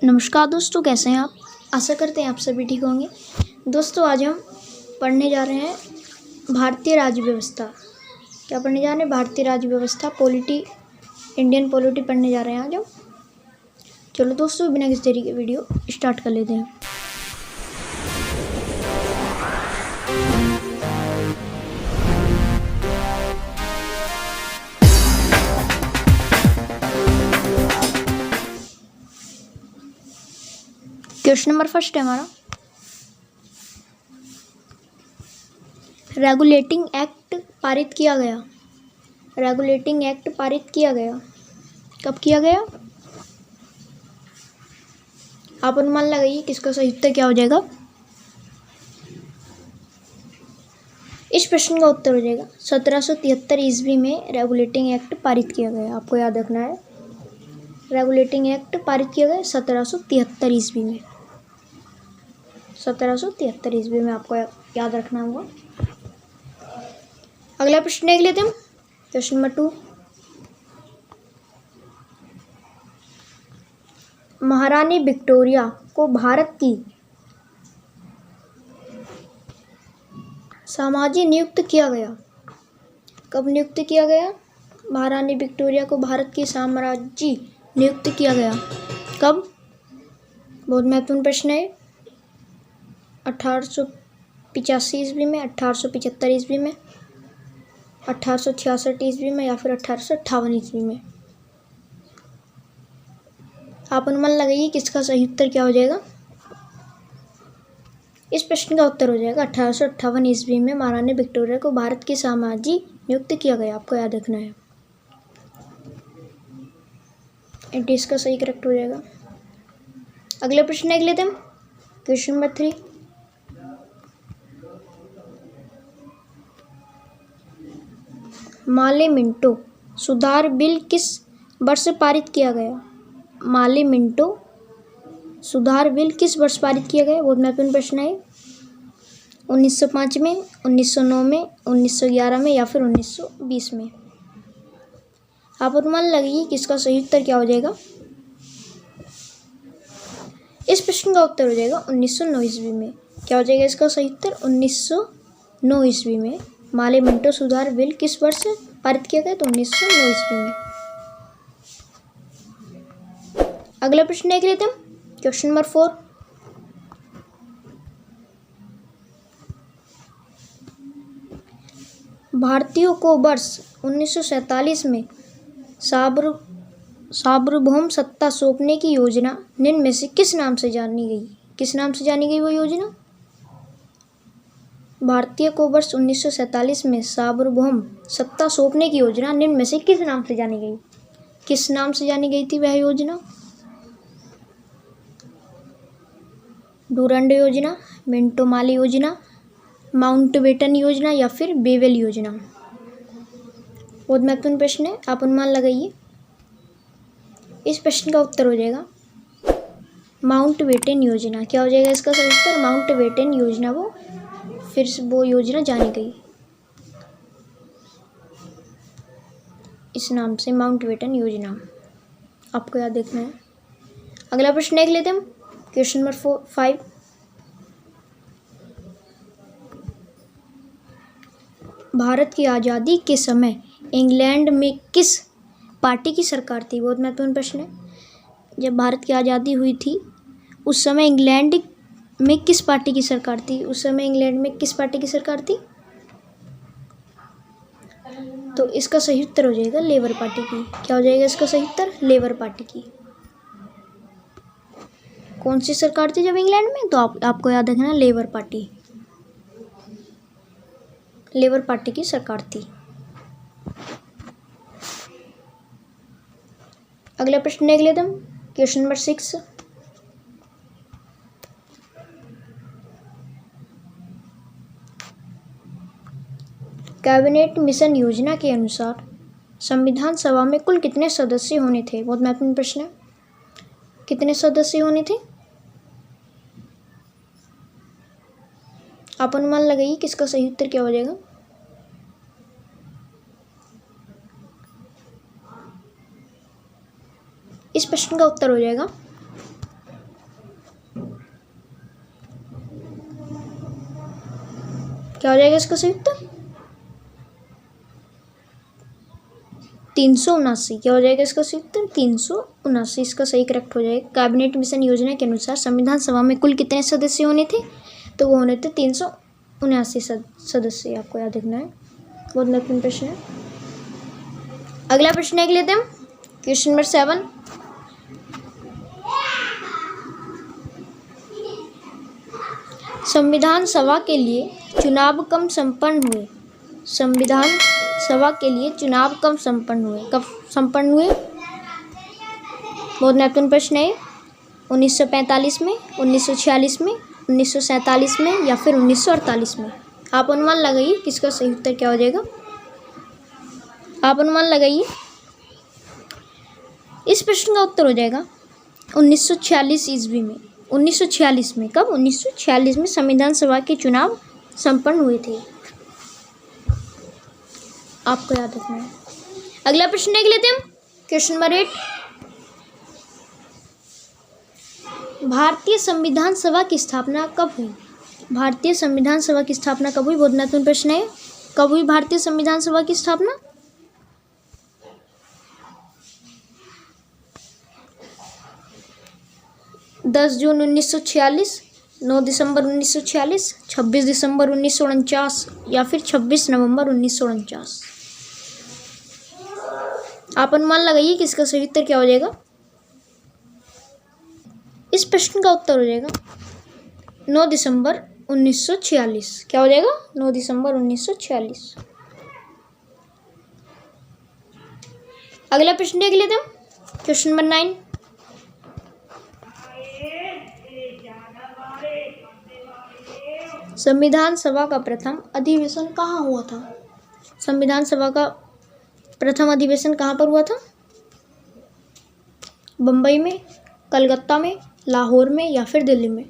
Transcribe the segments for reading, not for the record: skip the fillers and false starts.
नमस्कार दोस्तों, कैसे हैं आप। आशा करते हैं आप सभी ठीक होंगे। दोस्तों, आज हम पढ़ने जा रहे हैं भारतीय राज्य व्यवस्था। क्या पढ़ने जा रहे हैं? भारतीय राज्य व्यवस्था, पॉलिटी, इंडियन पॉलिटी पढ़ने जा रहे हैं आज हम। चलो दोस्तों, बिना किसी देरी के वीडियो स्टार्ट कर लेते हैं। क्वेश्चन नंबर फर्स्ट है हमारा, रेगुलेटिंग एक्ट पारित किया गया। रेगुलेटिंग एक्ट पारित किया गया, कब किया गया? आप अनुमान लगाइए किसका सही उत्तर क्या हो जाएगा। इस प्रश्न का उत्तर हो जाएगा 1773 ईस्वी में रेगुलेटिंग एक्ट पारित किया गया। आपको याद रखना है, रेगुलेटिंग एक्ट पारित किया गया 1773 ईस्वी में। 1773 ईस्वी में आपको याद रखना होगा। अगला प्रश्न देख लेते हैं हम, क्वेश्चन नंबर 2। महारानी विक्टोरिया को भारत की साम्राज्य नियुक्त किया गया। कब नियुक्त किया गया? महारानी विक्टोरिया को भारत की साम्राज्य नियुक्त किया गया कब? बहुत महत्वपूर्ण प्रश्न है। 1885 ईस्वी में, 1875 ईस्वी में, 1866 ईस्वी में या फिर 1858 ईस्वी में। आप अनुमान लगाइए किसका सही उत्तर क्या हो जाएगा। इस प्रश्न का उत्तर हो जाएगा 1858 ईस्वी में महारानी विक्टोरिया को भारत की साम्राज्य नियुक्त किया गया। आपको याद रखना है, इसका सही करेक्ट हो जाएगा। अगले प्रश्न देख लेते हैं, क्वेश्चन नंबर 3। माले मिंटो सुधार बिल किस वर्ष पारित किया गया? माले मिंटो सुधार बिल किस वर्ष पारित किया गया? बहुत महत्वपूर्ण प्रश्न है। 1905 में, 1909 में, 1911 में या फिर 1920 में। आप अनुमान लगाइए किसका सही उत्तर क्या हो जाएगा। इस प्रश्न का उत्तर हो जाएगा 1909 ईस्वी में। क्या हो जाएगा इसका सही उत्तर? 1909 ईस्वी में माले मिंटो सुधार बिल किस वर्ष पारित किया गया? तो 1909 ईस्वी में। अगला प्रश्न देख लेते हैं, क्वेश्चन नंबर 4। भारतीयों को वर्ष 1947 में सार्वभौम सत्ता सौंपने की योजना निम्न में से किस नाम से जानी गई? किस नाम से जानी गई वो योजना? भारतीय को वर्ष 1947 में सार्वभौम सत्ता सौंपने की योजना निम्न में से किस नाम से जानी गई? किस नाम से जानी गई थी वह योजना? डूरंड योजना, मिंटो माली योजना, माउंटबेटन योजना या फिर बेवेल योजना। बहुत महत्वपूर्ण प्रश्न है, आप अनुमान लगाइए। इस प्रश्न का उत्तर हो जाएगा माउंटबेटन योजना। क्या हो जाएगा इसका सही उत्तर? माउंटबेटन योजना वो योजना जानी गई इस नाम से, माउंटबेटन योजना। आपको याद रखना है। अगला प्रश्न देख लेते हैं, क्वेश्चन नंबर 5। भारत की आज़ादी के समय इंग्लैंड में किस पार्टी की सरकार थी? बहुत महत्वपूर्ण प्रश्न है। जब भारत की आज़ादी हुई थी उस समय इंग्लैंड में किस पार्टी की सरकार थी? उस समय इंग्लैंड में किस पार्टी की सरकार थी? तो इसका सही उत्तर हो जाएगा लेबर पार्टी की। क्या हो जाएगा इसका सही उत्तर? लेबर पार्टी की। कौन सी सरकार थी जब इंग्लैंड में? तो आपको याद रखना, लेबर पार्टी। लेबर पार्टी की सरकार थी। अगला प्रश्न देख लेते हम, क्वेश्चन नंबर 6। कैबिनेट मिशन योजना के अनुसार संविधान सभा में कुल कितने सदस्य होने थे? बहुत महत्वपूर्ण प्रश्न है। कितने सदस्य होने थे? आप अनुमान लगाइए किसका सही उत्तर क्या हो जाएगा। इस प्रश्न का उत्तर हो जाएगा क्या हो जाएगा इसका सही उत्तर? 379। क्या हो जाएगा इसका सही उत्तर? 379 इसका सही करेक्ट हो जाएगा। कैबिनेट मिशन योजना के अनुसार संविधान सभा में कुल कितने सदस्य होने थे? तो वो होने थे 379 सदस्य। आपको याद रखना है, बहुत महत्वपूर्ण प्रश्न है। अगला प्रश्न देख लेते हैं हम, क्वेश्चन नंबर 7। संविधान सभा के लिए चुनाव कब संपन्न हुए? संविधान सभा के लिए चुनाव कब संपन्न हुए? कब संपन्न हुए? बहुत महत्वपूर्ण प्रश्न है। 1945 में, 1946 में, 1947 में या फिर 1948 में? आप अनुमान लगाइए किसका सही उत्तर क्या हो जाएगा। आप अनुमान लगाइए। इस प्रश्न का उत्तर हो जाएगा 1946 ईस्वी में। 1946 में। कब? 1946 में संविधान सभा के चुनाव संपन्न हुए थे। आपको याद रखना है। अगला प्रश्न देख लेते हैं हम, क्वेश्चन नंबर 8। भारतीय संविधान सभा की स्थापना कब हुई? भारतीय संविधान सभा की स्थापना कब हुई? बहुत महत्वपूर्ण प्रश्न है। कब हुई भारतीय संविधान सभा की स्थापना? 10 जून 1946, 9 दिसंबर 1946, 26 दिसंबर 1949 या फिर 26 नवंबर 1949? आप अनुमान लगाइए कि इसका सही उत्तर क्या हो जाएगा। इस प्रश्न का उत्तर हो जाएगा 9 दिसंबर 1946। क्या हो जाएगा? 9 दिसंबर 1946। अगला प्रश्न देख लेते हैं, क्वेश्चन नंबर 9। संविधान सभा का प्रथम अधिवेशन कहाँ हुआ था? संविधान सभा का प्रथम अधिवेशन कहाँ पर हुआ था? बम्बई में, कलकत्ता में, लाहौर में या फिर दिल्ली में?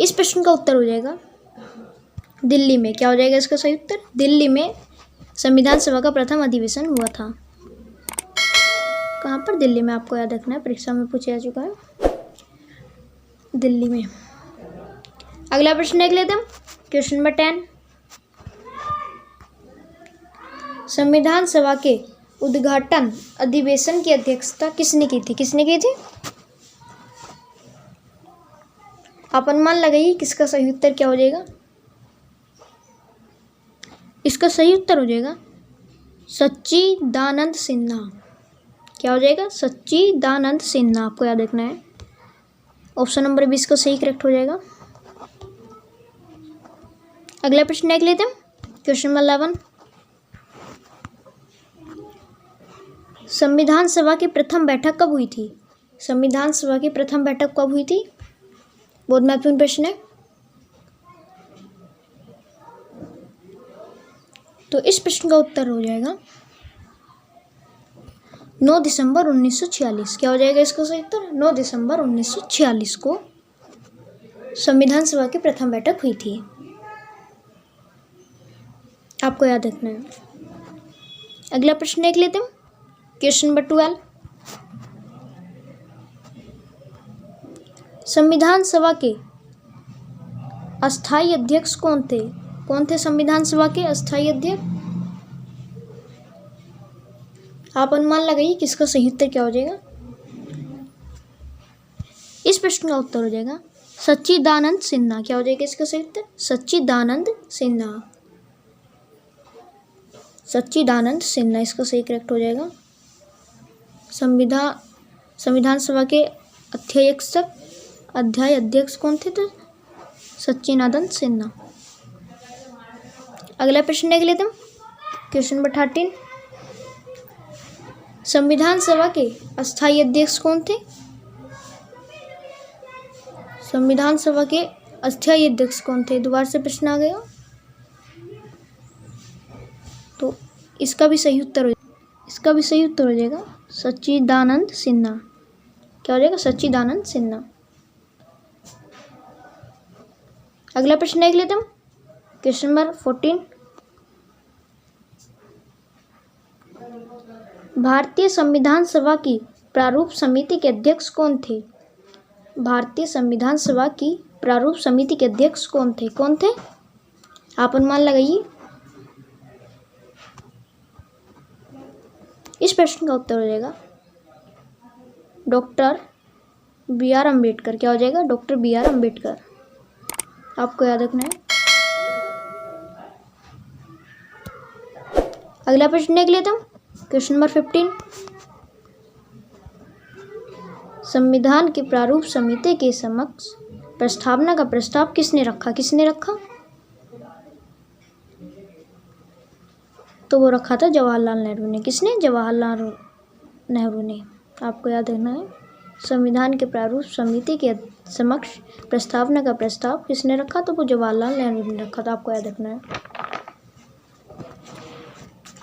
इस प्रश्न का उत्तर हो जाएगा दिल्ली में। क्या हो जाएगा इसका सही उत्तर? दिल्ली में संविधान सभा का प्रथम अधिवेशन हुआ था। कहाँ पर? दिल्ली में। आपको याद रखना है, परीक्षा में पूछा जा चुका है, दिल्ली में। अगला प्रश्न देख लेते हैं, क्वेश्चन नंबर 10। संविधान सभा के उद्घाटन अधिवेशन की अध्यक्षता किसने की थी? किसने की थी? आप अनुमान लगाइए किसका सही उत्तर क्या हो जाएगा। इसका सही उत्तर हो जाएगा सच्चिदानंद सिन्हा। क्या हो जाएगा? सच्चिदानंद सिन्हा। आपको याद रखना है, ऑप्शन नंबर 20 का सही करेक्ट हो जाएगा। अगला प्रश्न देख लेते हैं, क्वेश्चन नंबर 11। संविधान सभा की प्रथम बैठक कब हुई थी? संविधान सभा की प्रथम बैठक कब हुई थी? बहुत महत्वपूर्ण प्रश्न है। तो इस प्रश्न का उत्तर हो जाएगा 9 दिसंबर 1946। क्या हो जाएगा इसका सही उत्तर? 9 दिसंबर 1946 को संविधान सभा की प्रथम बैठक हुई थी। आपको याद रखना है। अगला प्रश्न देख लेते हैं, क्वेश्चन नंबर 12। संविधान सभा के अस्थायी अध्यक्ष कौन थे? कौन थे संविधान सभा के अस्थायी अध्यक्ष? आप अनुमान लगाइए किसका सही उत्तर क्या हो जाएगा। इस प्रश्न का उत्तर हो जाएगा सच्चिदानंद सिन्हा। क्या हो जाएगा इसका सही उत्तर? सच्चिदानंद सिन्हा। सच्चिदानंद सिन्हा इसका सही करेक्ट हो जाएगा। संविधान सभा के अध्याय अध्यक्ष कौन थे? तो सच्चिदानंद सिन्हा। अगला प्रश्न देख लेते हैं, क्वेश्चन नंबर 13। संविधान सभा के अस्थायी अध्यक्ष कौन थे? संविधान सभा के अस्थायी अध्यक्ष कौन थे? दोबारा से प्रश्न आ गया, तो इसका भी सही उत्तर हो जाएगा सच्चिदानंद सिन्हा। क्या हो जाएगा? सच्चिदानंद सिन्हा। अगला प्रश्न देख लेते हैं, क्वेश्चन नंबर 14। भारतीय संविधान सभा की प्रारूप समिति के अध्यक्ष कौन थे? भारतीय संविधान सभा की प्रारूप समिति के अध्यक्ष कौन थे? कौन थे? आप अनुमान लगाइए। इस प्रश्न का उत्तर हो जाएगा डॉक्टर बी आर अम्बेडकर। क्या हो जाएगा? Doctor B R Ambedkar. आपको याद रखना है। अगला प्रश्न देख लेता हूँ, क्वेश्चन नंबर 15। संविधान की प्रारूप समिति के समक्ष प्रस्तावना का प्रस्ताव किसने रखा? किसने रखा? तो वो रखा था जवाहरलाल नेहरू ने। किसने? जवाहरलाल नेहरू ने। आपको याद रखना है। संविधान के प्रारूप समिति के समक्ष प्रस्तावना का प्रस्ताव किसने रखा? तो वो जवाहरलाल नेहरू ने रखा था। आपको याद रखना है।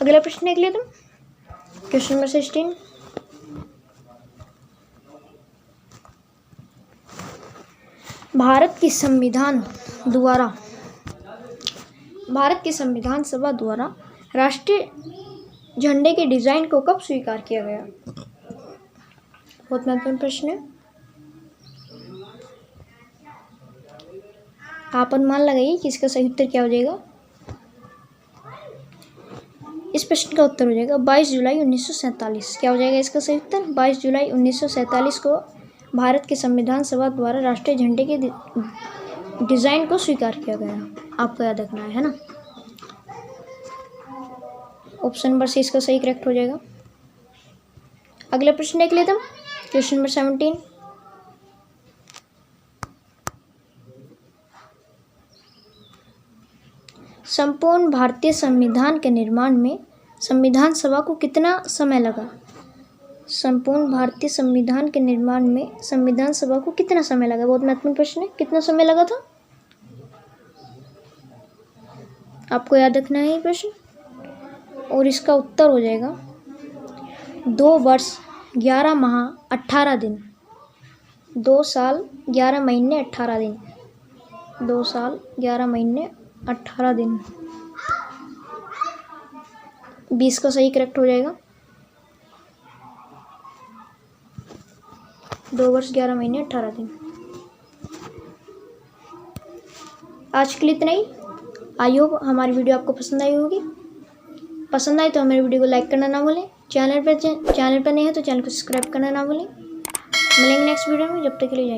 अगला प्रश्न देख लेते हैं, क्वेश्चन नंबर 16। भारत की संविधान सभा द्वारा राष्ट्रीय झंडे के डिजाइन को कब स्वीकार किया गया? बहुत महत्वपूर्ण प्रश्न है। आप अनुमान लगाइए कि इसका सही उत्तर क्या हो जाएगा। इस प्रश्न का उत्तर हो जाएगा 22 जुलाई 1947। क्या हो जाएगा इसका सही उत्तर? 22 जुलाई 1947 को भारत के संविधान सभा द्वारा राष्ट्रीय झंडे के डिजाइन को स्वीकार किया गया। आपको याद रखना है ना। ऑप्शन नंबर सी इसका सही करेक्ट हो जाएगा। अगला प्रश्न देख लेते हैं, क्वेश्चन नंबर 17। संपूर्ण भारतीय संविधान के निर्माण में संविधान सभा को कितना समय लगा? संपूर्ण भारतीय संविधान के निर्माण में संविधान सभा को कितना समय लगा? बहुत महत्वपूर्ण प्रश्न है। कितना समय लगा था? आपको याद रखना है ये प्रश्न, और इसका उत्तर हो जाएगा 2 वर्ष 11 माह 18 दिन। 2 साल 11 महीने 18 दिन। 2 साल 11 महीने 18 दिन। 20 का सही करेक्ट हो जाएगा। 2 वर्ष 11 महीने 18 दिन। आज के लिए इतना ही। आई होप हमारी वीडियो आपको पसंद आई होगी। पसंद आए तो हमारी वीडियो को लाइक करना ना भूलें। चैनल पर नहीं है तो चैनल को सब्सक्राइब करना ना भूलें। मिलेंगे नेक्स्ट वीडियो में। जब तक के लिए जय हिंद।